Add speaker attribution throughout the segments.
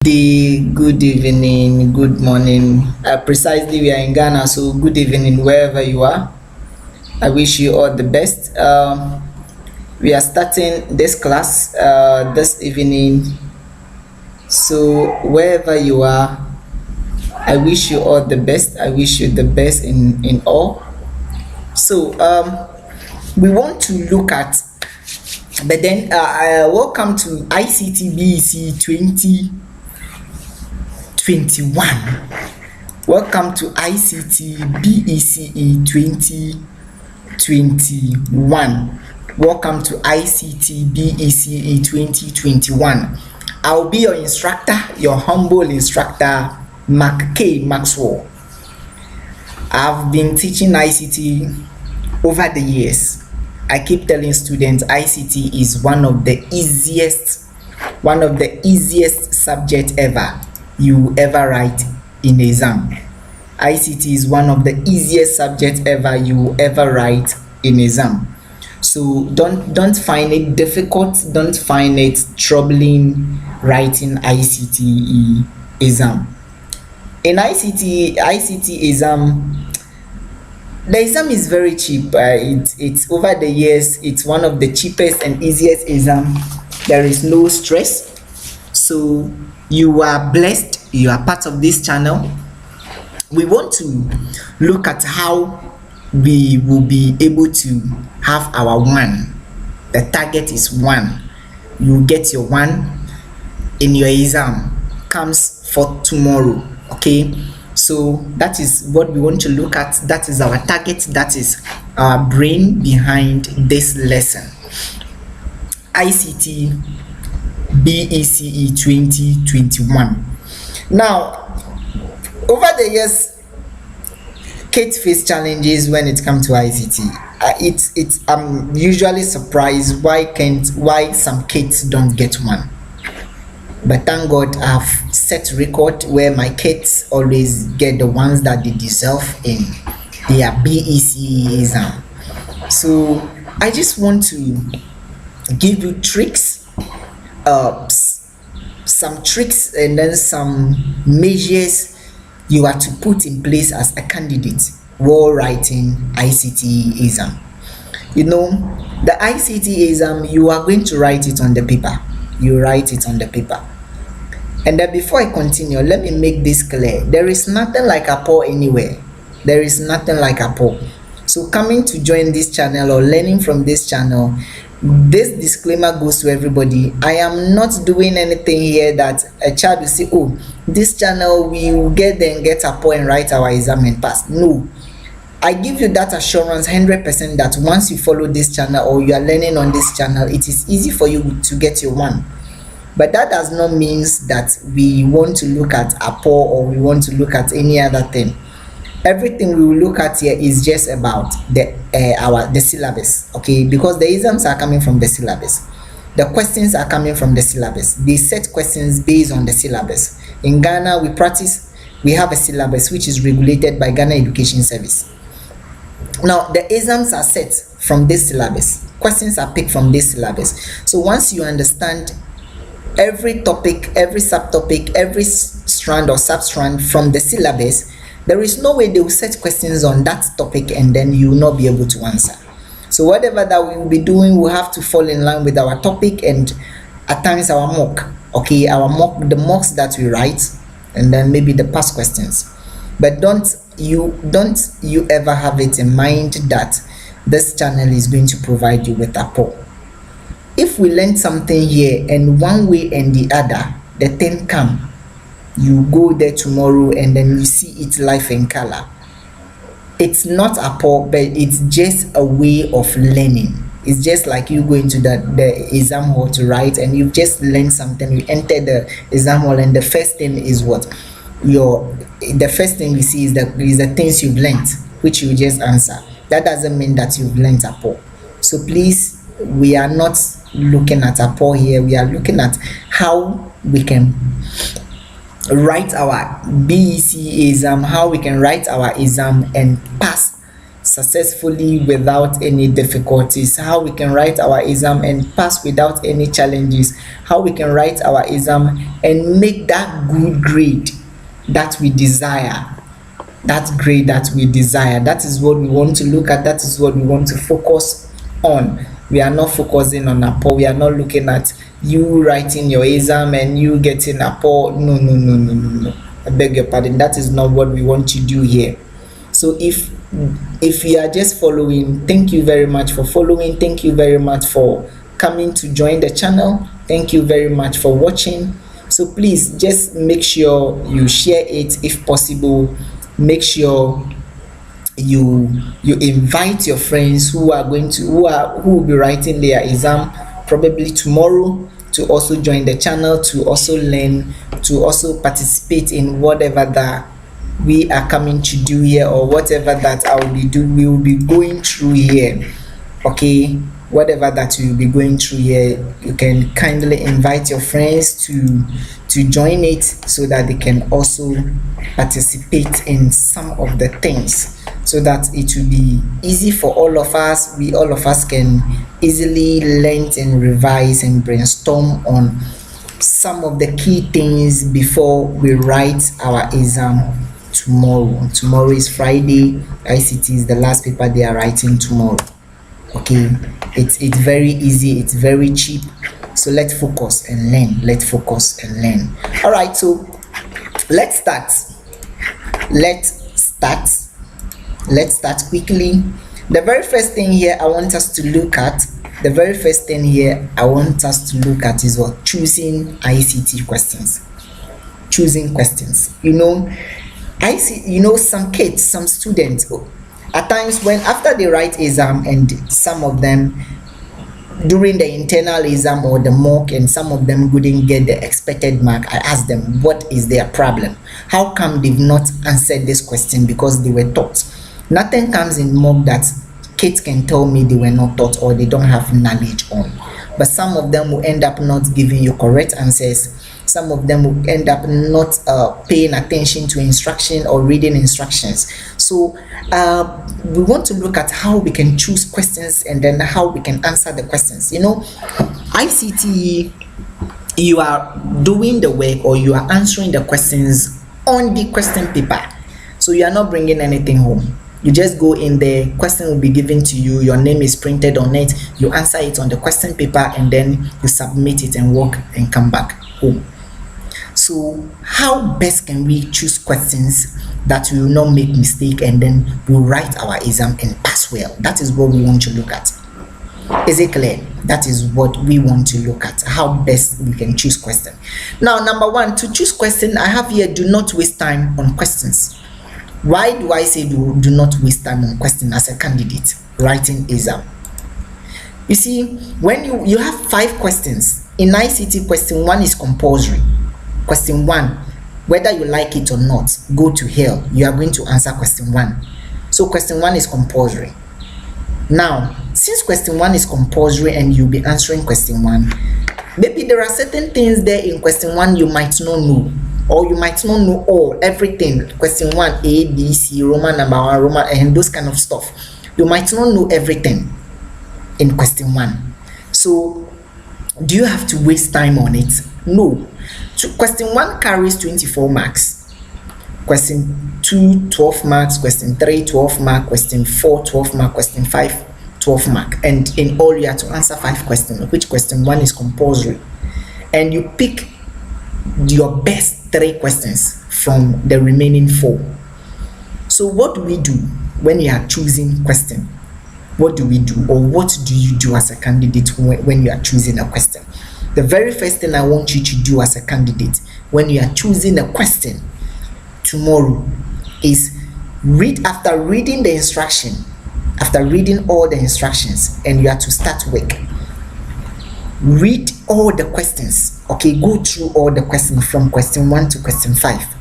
Speaker 1: Day, good evening, good morning. Precisely, we are in Ghana, so good evening wherever you are. I wish you all the best. We are starting this class this evening, so wherever you are, I wish you all the best. I wish you the best in all. So, we want to look at, but then, welcome to ICT BEC 2021. Welcome to ICT BECE 2021. Welcome to ICT BECE 2021. I'll be your instructor, your humble instructor, Mark K. Maxwell. I've been teaching ICT over the years. I keep telling students ICT is one of the easiest subject ever you ever write in exam. ICT is one of the easiest subject ever you ever write in exam. So don't find it difficult, don't find it troubling writing ICT exam. In ICT exam, the exam is very cheap. It's over the years, it's one of the cheapest and easiest exam. There is no stress. So you are blessed, you are part of this channel. We want to look at how we will be able to have our one. The target is one. You get your one in your exam, comes for tomorrow. Okay, so that is what we want to look at. That is our target, that is our brain behind this lesson. ICT BECE 2021. Now, over the years, kids face challenges when it comes to ICT. I'm usually surprised why some kids don't get one. But thank God I've set record where my kids always get the ones that they deserve in their BECE exam. So I just want to give you tricks, some tricks and then some measures you are to put in place as a candidate while writing ICT exam. You know, the ICT exam, you are going to write it on the paper. You write it on the paper. And then before I continue, let me make this clear. There is nothing like a poll anywhere. There is nothing like a poll. So coming to join this channel or learning from this channel, this disclaimer goes to everybody. I am not doing anything here that a child will say, oh, this channel we will get there and get a poll and write our exam and pass. No. I give you that assurance 100% that once you follow this channel or you are learning on this channel, it is easy for you to get your one. But that does not mean that we want to look at a poll or we want to look at any other thing. Everything we will look at here is just about the syllabus, okay? Because the exams are coming from the syllabus. The questions are coming from the syllabus. They set questions based on the syllabus. In Ghana, we have a syllabus which is regulated by Ghana Education Service. Now, the exams are set from this syllabus. Questions are picked from this syllabus. So once you understand every topic, every subtopic, every strand or substrand from the syllabus, there is no way they will set questions on that topic and then you will not be able to answer. So whatever that we will be doing, we have to fall in line with our topic and at times our mock. Okay, the mocks that we write, and then maybe the past questions. But don't you ever have it in mind that this channel is going to provide you with a poll. If we learn something here and one way and the other, the thing come, you go there tomorrow and then you see it live in color. It's not a poll, but it's just a way of learning. It's just like you going to the exam hall to write and you've just learned something. You enter the exam hall and the first thing is what? The first thing we see is the things you've learned, which you just answer. That doesn't mean that you've learned a poll. So please, we are not looking at a poll here. We are looking at how we can write our BECE exam, how we can write our exam and pass successfully without any difficulties, how we can write our exam and pass without any challenges, how we can write our exam and make that good grade that we desire. That grade that we desire, that is what we want to look at, that is what we want to focus on. We are not focusing on a poor, we are not looking at you writing your exam and you getting a poor. No, no, no, no, no, no. I beg your pardon, that is not what we want to do here. So if you are just following, thank you very much for following, thank you very much for coming to join the channel, thank you very much for watching. So please just make sure you share it if possible. Make sure you invite your friends who will be writing their exam probably tomorrow to also join the channel, to also learn, to also participate in whatever that we are coming to do here, or whatever that we will be going through here. Okay, whatever that we will be going through here, you can kindly invite your friends to join it so that they can also participate in some of the things, so that it will be easy for all of us. All of us can easily learn and revise and brainstorm on some of the key things before we write our exam tomorrow. Tomorrow is Friday. ICT is the last paper they are writing tomorrow. Okay, it's very easy, it's very cheap. So let's focus and learn. Let's focus and learn. All right, so let's start quickly. The very first thing here I want us to look at is what? Choosing ICT questions. Choosing questions. Some kids, some students, at times when after they write exam, and some of them during the internal exam or the mock, and some of them couldn't get the expected mark, I ask them, what is their problem? How come they've not answered this question? Because they were taught. Nothing comes in mock that kids can tell me they were not taught or they don't have knowledge on. But some of them will end up not giving you correct answers. Some of them will end up not paying attention to instruction or reading instructions. So we want to look at how we can choose questions and then how we can answer the questions. ICT, you are doing the work or you are answering the questions on the question paper. So you are not bringing anything home. You just go in there, question will be given to you, your name is printed on it, you answer it on the question paper, and then you submit it and work and come back home. So how best can we choose questions that will not make mistake and then we'll write our exam and pass well? That is what we want to look at. Is it clear? That is what we want to look at, how best we can choose question. Now, number one, to choose question, I have here, do not waste time on questions. Why do I say do not waste time on question as a candidate writing exam? You see, when you have 5 questions in ICT, question 1 is compulsory. Question 1, whether you like it or not, go to hell, you are going to answer question 1. So question 1 is compulsory. Now, since question 1 is compulsory and you'll be answering question 1, maybe there are certain things there in question 1 you might not know, or you might not know everything. Question 1, A, B, C, Roman number 1, Roman, and those kind of stuff. You might not know everything in question 1. So do you have to waste time on it? No. So question 1 carries 24 marks. Question 2, 12 marks. Question 3, 12 mark. Question 4, 12 mark. Question 5, 12 mark. And in all, you have to answer 5 questions, which question 1 is compulsory. And you pick your best 3 questions from the remaining 4. So what do we do when you are choosing question? What do we do, or what do you do as a candidate when you are choosing a question? The very first thing I want you to do as a candidate when you are choosing a question tomorrow is after reading the instruction, after reading all the instructions, and you are to start work, read all the questions. Okay, go through all the questions from question 1 to question 5.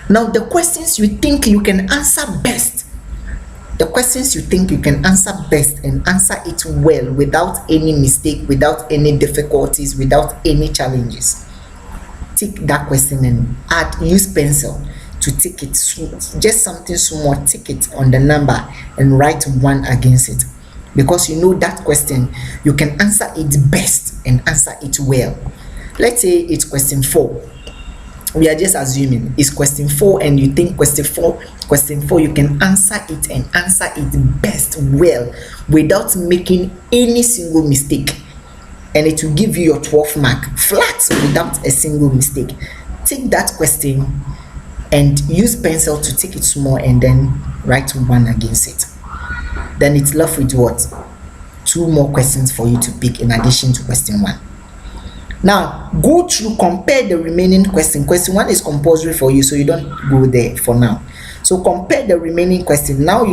Speaker 1: Now, the questions you think you can answer best, and answer it well without any mistake, without any difficulties, without any challenges, take that question and use pencil to tick it, just something small, tick it on the number and write 1 against it, because you know that question you can answer it best and answer it well. Let's say it's question 4. We are just assuming it's question 4, and you think question 4 you can answer it and answer it best, well, without making any single mistake, and it will give you your 12 mark flat without a single mistake. Take that question and use pencil to take it small and then write 1 against it. Then it's left with what? 2 more questions for you to pick in addition to question 1. Now go through, compare the remaining question. Question 1 is compulsory for you, so you don't go there for now. So compare the remaining question. Now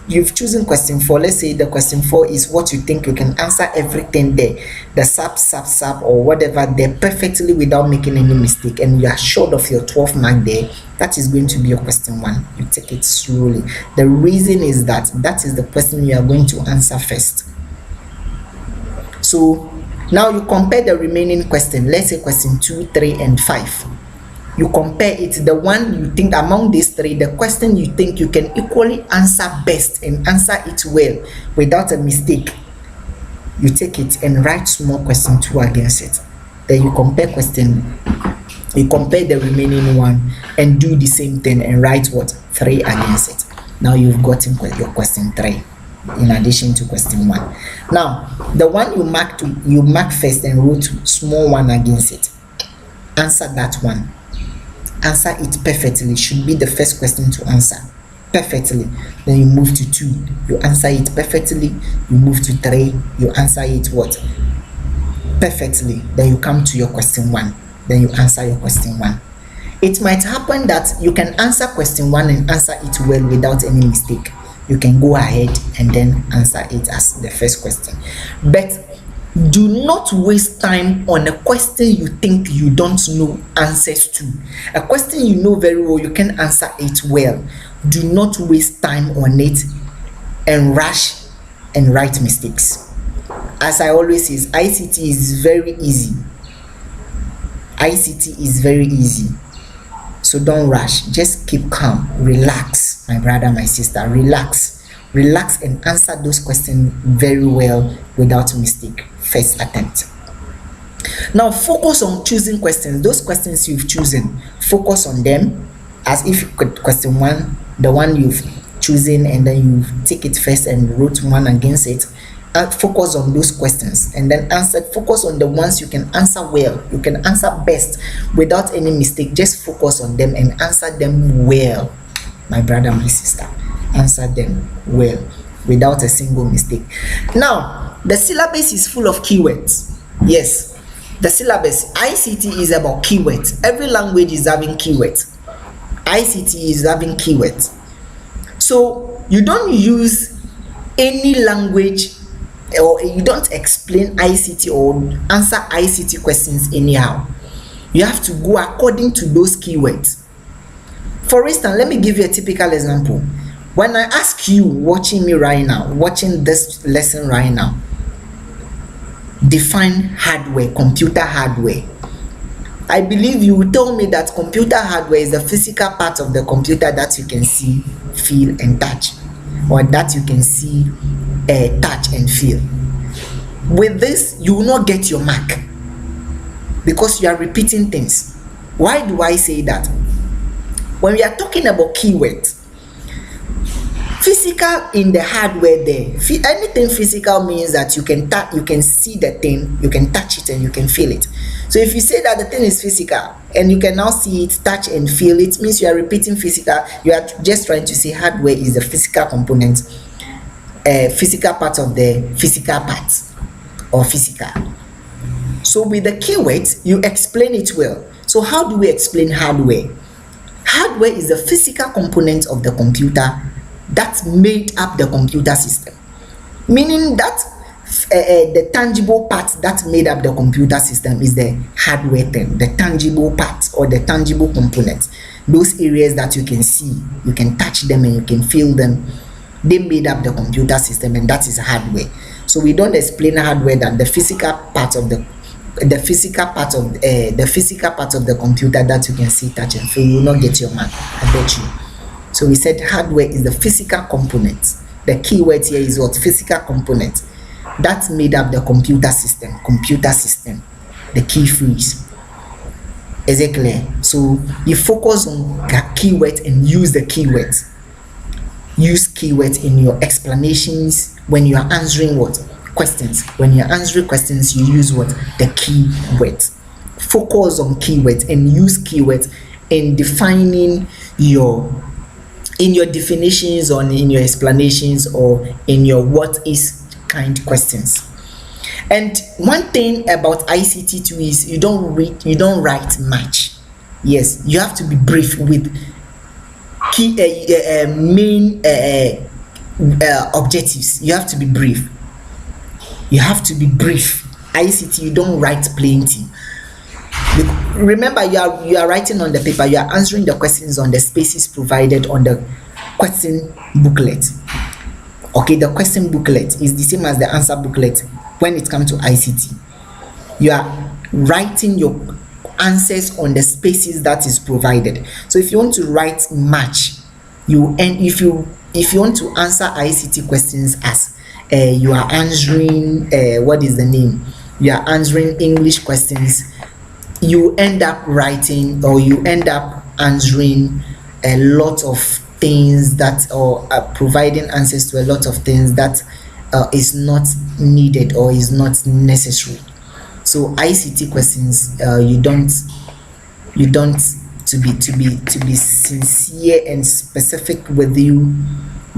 Speaker 1: you've chosen question 4. Let's say the question 4 is what you think you can answer everything there, the sub or whatever there perfectly without making any mistake, and you are short of your 12 mark there. That is going to be your question 1. You take it slowly. The reason is that is the question you are going to answer first. So now you compare the remaining question. Let's say question 2, 3, and 5. You compare it, the one you think among these 3, the question you think you can equally answer best and answer it well without a mistake, you take it and write small question 2 against it. Then you compare the remaining one and do the same thing and write what? 3 against it. Now you've gotten your question 3 in addition to question 1. Now the one you mark first and wrote small 1 against it, answer that one. Answer it perfectly. Should be the first question to answer perfectly. Then you move to 2, you answer it perfectly. You move to 3, you answer it what? Perfectly. Then you come to your question 1, then you answer your question 1. It might happen that you can answer question 1 and answer it well without any mistake. You can go ahead and then answer it as the first question. But do not waste time on a question you think you don't know answers to. A question you know very well, you can answer it well. Do not waste time on it and rush and write mistakes. As I always say, ICT is very easy. ICT is very easy. So don't rush. Just keep calm. Relax, my brother, my sister. Relax and answer those questions very well without mistake. First attempt. Now focus on choosing questions. Those questions you've chosen, focus on them as if question 1, the one you've chosen, and then you take it first and wrote 1 against it. Focus on those questions and then focus on the ones you can answer well, you can answer best without any mistake. Just focus on them and answer them well, my brother, my sister. Answer them well without a single mistake. Now the syllabus is full of keywords. Yes, the syllabus, ICT is about keywords. Every language is having keywords. ICT is having keywords. So you don't use any language, or you don't explain ICT or answer ICT questions anyhow. You have to go according to those keywords. For instance, let me give you a typical example. When I ask you watching me right now, watching this lesson right now, define hardware, computer hardware, I believe you will tell me that computer hardware is the physical part of the computer that you can see, feel, and touch, or that you can see, touch and feel. With this, you will not get your mark because you are repeating things. Why do I say that? When we are talking about keywords, physical in the hardware there, anything physical means that you can see the thing, you can touch it, and you can feel it. So if you say that the thing is physical and you can now see it, touch and feel it, means you are repeating physical. You are just trying to say hardware is the physical component, physical part of the physical parts, or physical. So with the keywords, you explain it well. So how do we explain hardware? Hardware is the physical component of the computer that made up the computer system, meaning that the tangible part that made up the computer system is the hardware thing, the tangible part or the tangible component. Those areas that you can see, you can touch them and you can feel them, they made up the computer system, and that is hardware. So we don't explain hardware that the physical part of the the physical part of the computer that you can see, touch and feel, you will not get your mark, I bet you. So we said hardware is the physical component. The key word here is what? Physical component. That made up the computer system. The key phrase. Is it clear? So you focus on keywords and use the keywords. Use keywords in your explanations when you are answering what? Questions. When you are answering questions, you use what? The keywords. Focus on keywords and use keywords in defining in your definitions or in your explanations or in your what is kind questions. And one thing about ICT too is you don't write much. Yes, you have to be brief with key main objectives. You have to be brief. ICT, you don't write plenty. Remember, you are writing on the paper. You are answering the questions on the spaces provided on the question booklet. Okay, the question booklet is the same as the answer booklet when it comes to ICT. You are writing your answers on the spaces that is provided. So if you want to write much, if you want to answer ICT questions as you are answering you are answering English questions, you end up writing or you end up answering a lot of things that or providing answers to a lot of things that is not needed or is not necessary. So ICT questions, you don't to be sincere and specific with you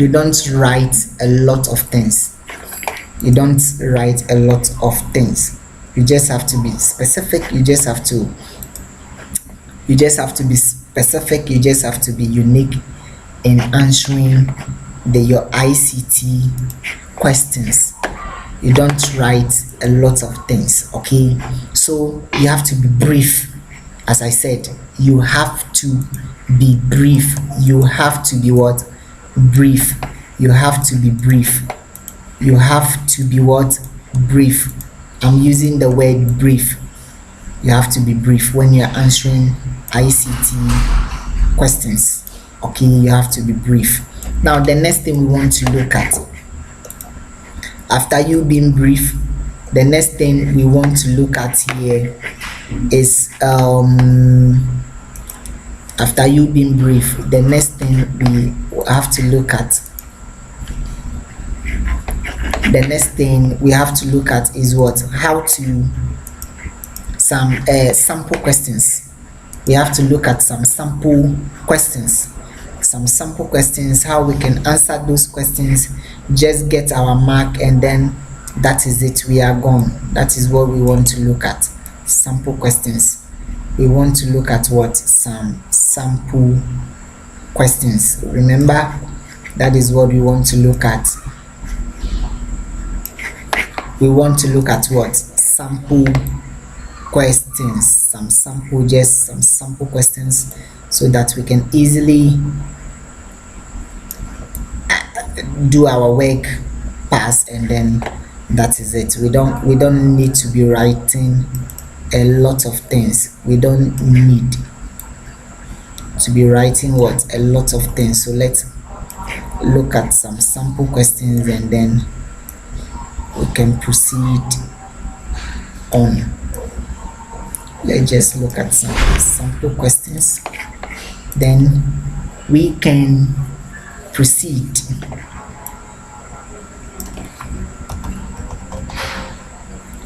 Speaker 1: don't write a lot of things. You just have to be specific. You just have to be specific. You just have to be unique in answering your ICT questions. You don't write a lot of things. Okay, so you have to be brief. As I said, you have to be brief. You have to be what? Brief. You have to be brief. You have to be what? Brief. I'm using the word brief. You have to be brief when you're answering ICT questions. Okay, you have to be brief. Now the next thing we want to look at, after you being brief, the next thing we want to look at here is after you being brief, the next thing we have to look at is what? How to sample questions. We have to look at some sample questions, how we can answer those questions, just get our mark, and then that is it, we are gone. That is what we want to look at. Sample questions. We want to look at what? Some sample questions. Remember, that is what we want to look at. We want to look at what? Sample questions. Some sample questions, so that we can easily do our work, pass, and then that is it. We don't need to be writing a lot of things. We don't need to be writing what? A lot of things. So let's look at some sample questions and then we can proceed on. Let's just look at some sample questions, then we can proceed.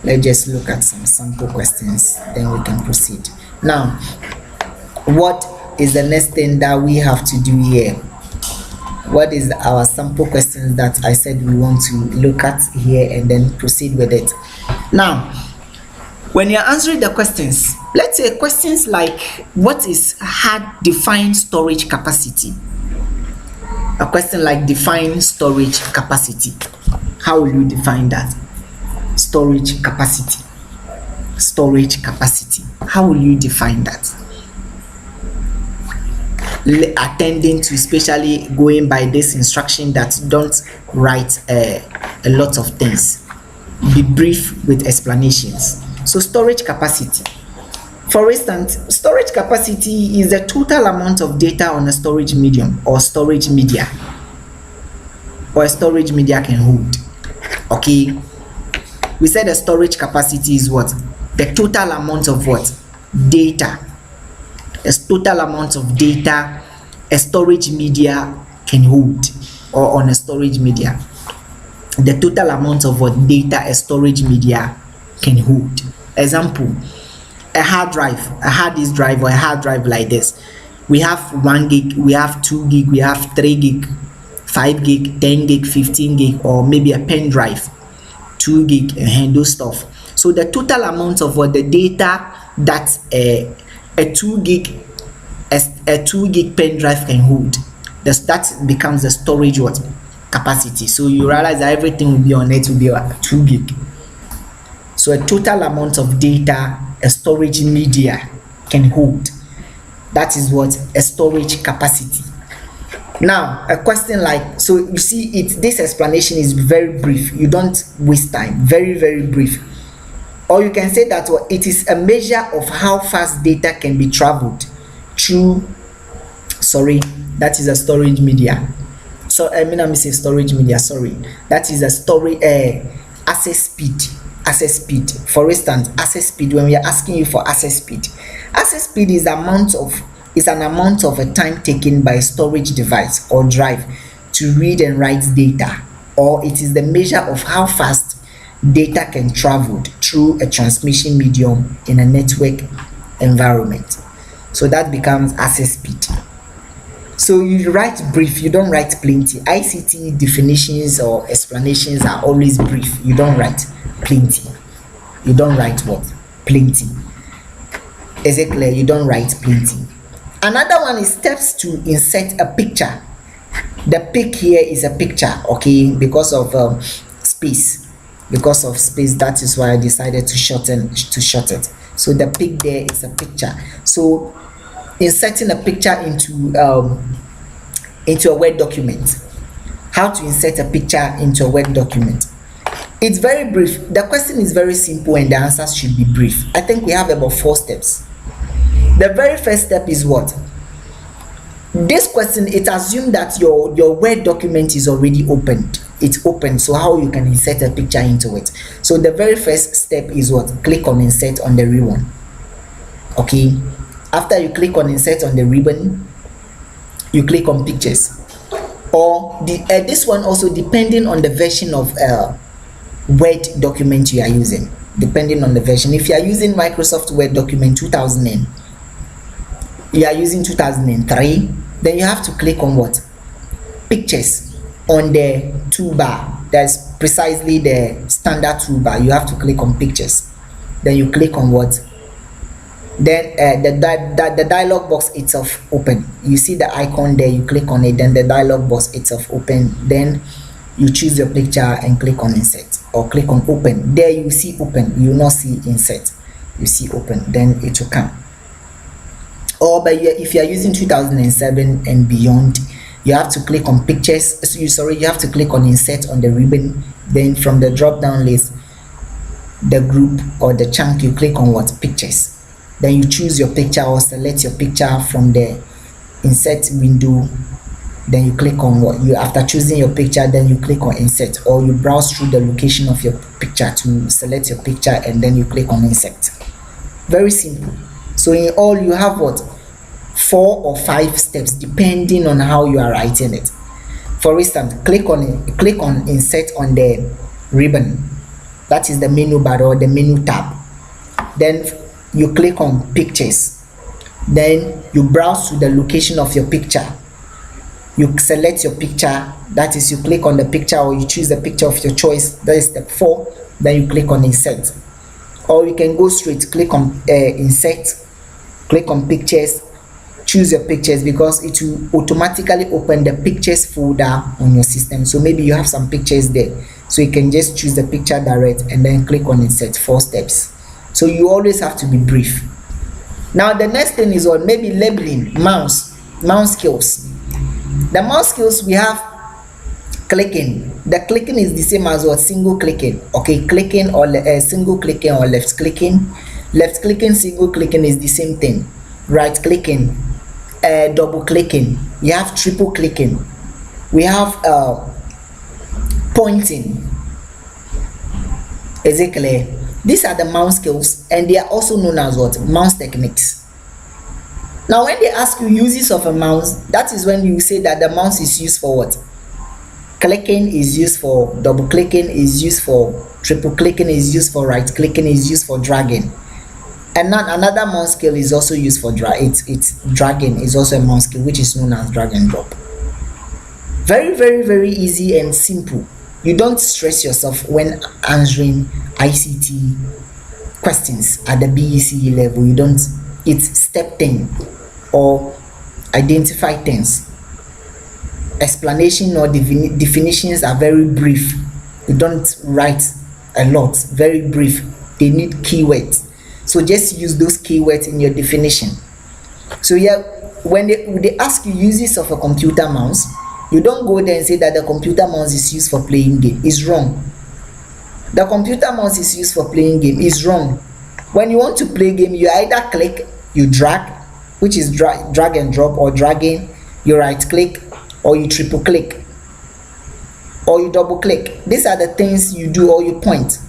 Speaker 1: Let's just look at some sample questions, then we can proceed. Now, what is the next thing that we have to do here? What is our sample questions that I said we want to look at here and then proceed with it? Now, when you're answering the questions, let's say questions like, what is hard define storage capacity? A question like define storage capacity. How will you define that? Storage capacity. How will you define that? Attending to, especially going by this instruction that don't write a lot of things. Be brief with explanations. So storage capacity. For instance, storage capacity is the total amount of data on a storage medium or storage media, or a storage media can hold. Okay, we said the storage capacity is what? The total amount of what? Data. A total amount of data a storage media can hold, or on a storage media. The total amount of what data a storage media can hold. Example, a hard disk drive, or a hard drive like this. We have 1 gig, we have 2 gig, we have 3 gig, 5 gig, 10 gig, 15 gig, or maybe a pen drive, 2 gig, and those stuff. So the total amount of what the data that a 2 gig pen drive can hold, that becomes the storage what capacity. So you realize that everything will be on it will be 2 gig. So a total amount of data a storage media can hold, that is what a storage capacity. Now a question like, so you see this explanation is very brief, you don't waste time, very brief. Or you can say that it is a measure of how fast data can be traveled through, that is a storage media. So I mean, I'm saying storage media, that is a storage access speed. For instance, access speed, when we are asking you for access speed is an amount of a time taken by a storage device or drive to read and write data, or it is the measure of how fast data can travel through a transmission medium in a network environment. So that becomes access speed. So you write brief, you don't write plenty. ICT definitions or explanations are always brief, you don't write plenty. You don't write what? Plenty. Is it clear? You don't write plenty. Another one is steps to insert a picture. The pic here is a picture, okay, because of space. That is why I decided to shorten it. So the pic there is a picture. So inserting a picture into a Word document. How to insert a picture into a Word document? It's very brief. The question is very simple and the answers should be brief. I think we have about 4 steps. The very first step is what? This question, it assumes that your Word document is already opened. It's open, so how you can insert a picture into it. So the very first step is what? Click on insert on the ribbon. Okay, after you click on insert on the ribbon, you click on pictures, or this one also depending on the version of Word document you are using. Depending on the version, if you are using Microsoft Word document 2000, you are using 2003, then you have to click on what? Pictures on the toolbar. That's precisely the standard toolbar. You have to click on pictures, then you click on what? Then the dialog box itself open. You see the icon there, you click on it, then the dialog box itself open, then you choose your picture and click on insert, or click on open. There you see open, you will not see insert, you see open, then it will come. Or if you are using 2007 and beyond, you have to click on pictures. You have to click on insert on the ribbon, then from the drop down list, the group or the chunk, you click on what? Pictures. Then you choose your picture or select your picture from the insert window. Then you click on what you, after choosing your picture, then you click on insert, or you browse through the location of your picture to select your picture, and then you click on insert. Very simple. So in all, you have what? 4 or 5 steps depending on how you are writing it. For instance, click on insert on the ribbon, that is the menu bar or the menu tab. Then you click on pictures, then you browse to the location of your picture, you select your picture, that is, you click on the picture or you choose the picture of your choice, that is step 4. Then you click on insert, or you can go straight, click on insert, click on pictures, choose your pictures, because it will automatically open the pictures folder on your system. So maybe you have some pictures there, so you can just choose the picture direct and then click on insert. 4 steps. So you always have to be brief. Now the next thing is what? Maybe labeling, mouse skills. The mouse skills, we have Clicking. The clicking is the same as what? Single clicking. Okay, clicking or single clicking or left clicking. Left clicking, single clicking is the same thing. Right clicking, double clicking. You have triple clicking. We have pointing. Is it clear? These are the mouse skills, and they are also known as what? Mouse techniques. Now when they ask you uses of a mouse, that is when you say that the mouse is used for what? Clicking, is used for double clicking, is used for triple clicking, is used for right clicking, is used for dragging. And then another mouse skill is also used for it's dragging, is also a mouse skill, which is known as drag and drop. Very, very, very easy and simple. You don't stress yourself when answering ICT questions at the BECE level. You don't. It's step 10 or identify things. Explanation or definitions are very brief. You don't write a lot. Very brief. They need keywords. So just use those keywords in your definition. So yeah, when they ask you uses of a computer mouse, you don't go there and say that the computer mouse is used for playing game. It's wrong. The computer mouse is used for playing game. It's wrong. When you want to play game, you either click, you drag, which is drag and drop, or dragging, you right click, or you triple click, or you double click. These are the things you do, or you point.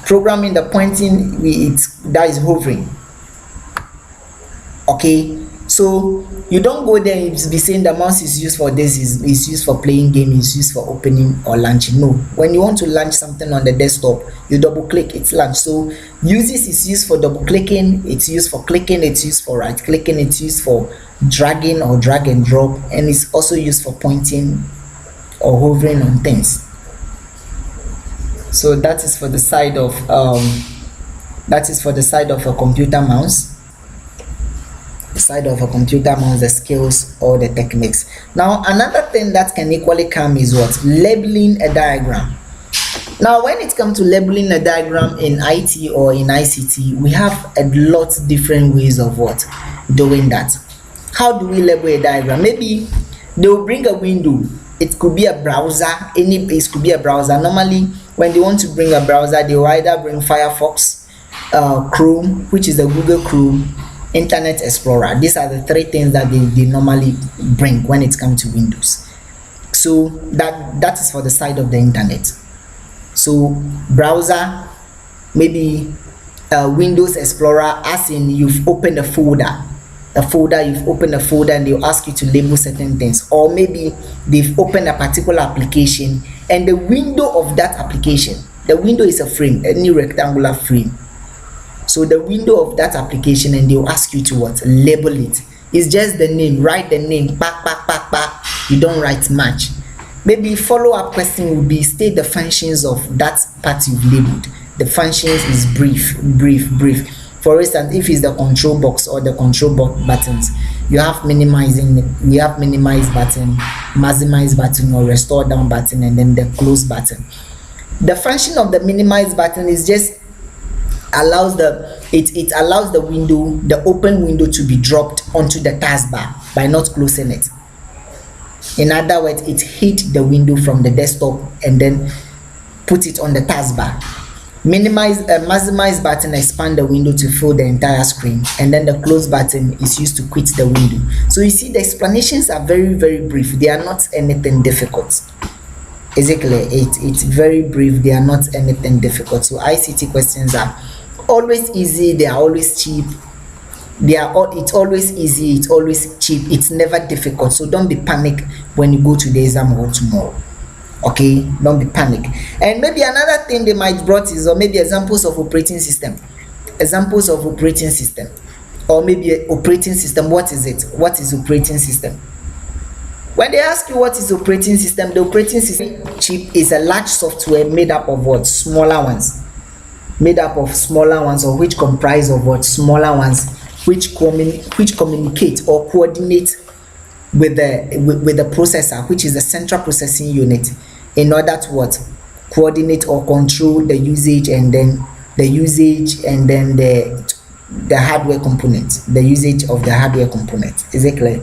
Speaker 1: Programming, the pointing, that is hovering. Okay, so you don't go there and be saying the mouse is used for this, is used for playing game, is used for opening or launching. No, when you want to launch something on the desktop, you double click, it's launched. So uses is used for double clicking, it's used for clicking, it's used for right clicking, it's used for dragging or drag and drop, and it's also used for pointing or hovering on things. So that is for the side of a computer mouse. The side of a computer mouse, the skills or the techniques. Now another thing that can equally come is what? Labeling a diagram. Now when it comes to labeling a diagram in IT or in ICT, we have a lot different ways of what? Doing that. How do we label a diagram? Maybe they will bring a window. It could be a browser. It could be a browser. Normally when they want to bring a browser, they will either bring Firefox, Chrome, which is the Google Chrome, Internet Explorer. These are the three things that they normally bring when it comes to Windows. So that is for the side of the internet. So browser, maybe Windows Explorer, as in you've opened a folder, you've opened a folder and they'll ask you to label certain things. Or maybe they've opened a particular application and the window of that application, the window is a frame, any rectangular frame. So the window of that application, and they'll ask you to what? Label it. It's just the name. Write the name. You don't write much. Maybe follow-up question would be state the functions of that part you've labeled. The functions is brief. For instance, if it's the control box or the control buttons, you have minimize button, maximize button, or restore down button, and then the close button. The function of the minimize button is just allows the window, the open window, to be dropped onto the taskbar by not closing it. In other words, it hid the window from the desktop and then put it on the taskbar. Maximize button expand the window to fill the entire screen, and then the close button is used to quit the window. So you see, the explanations are very, very brief. They are not anything difficult. Is it clear? It's very brief. They are not anything difficult. So ICT questions are always easy. They are always cheap. It's always easy. It's always cheap. It's never difficult. So don't be panicked when you go to the exam or tomorrow. Okay, don't be panic. And maybe another thing they might brought is, or maybe examples of operating system, or maybe operating system. What is it? What is operating system? When they ask you what is operating system, the operating system chip is a large software made up of what? Smaller ones, or which comprise of what? Smaller ones, which communicate or coordinate with the processor, which is the central processing unit, in order to what? Coordinate or control the usage and then the hardware component, the usage of the hardware component. Is it clear?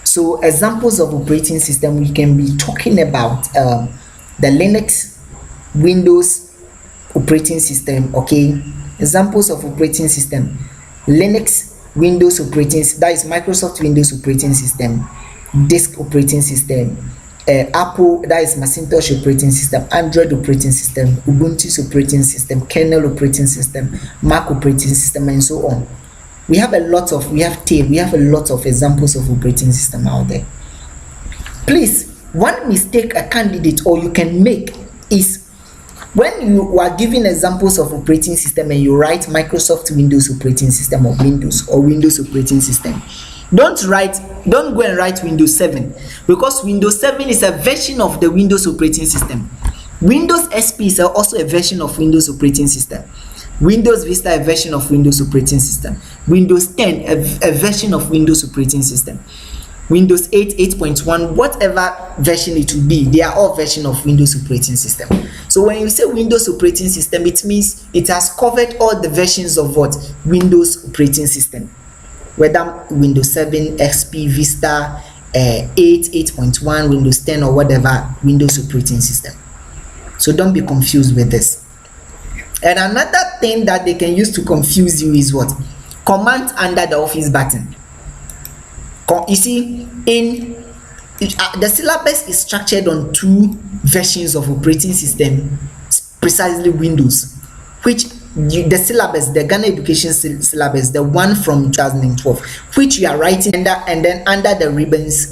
Speaker 1: So examples of operating system, we can be talking about the Linux, Windows operating system. Okay, examples of operating system: Linux, Windows operating, that is Microsoft Windows operating system, disk operating system, Apple, that is Macintosh operating system, Android operating system, Ubuntu operating system, kernel operating system, Mac operating system, and so on. We have a lot of examples of operating system out there. Please, one mistake a candidate or you can make is when you are giving examples of operating system and you write Microsoft Windows operating system or Windows operating system, don't go and write Windows 7, because Windows 7 is a version of the Windows operating system. Windows XP is also a version of Windows operating system. Windows Vista, a version of Windows operating system. Windows 10, a version of Windows operating system. Windows 8, 8.1, whatever version it will be, they are all version of Windows operating system. So when you say Windows operating system, it means it has covered all the versions of what? Windows operating system. Whether Windows 7, XP, Vista, 8, 8.1, Windows 10, or whatever Windows operating system. So don't be confused with this. And another thing that they can use to confuse you is what? Command under the office button. You see, the syllabus is structured on two versions of operating system, precisely Windows, which the syllabus, the Ghana Education syllabus, the one from 2012, which you are writing under, and then under the ribbons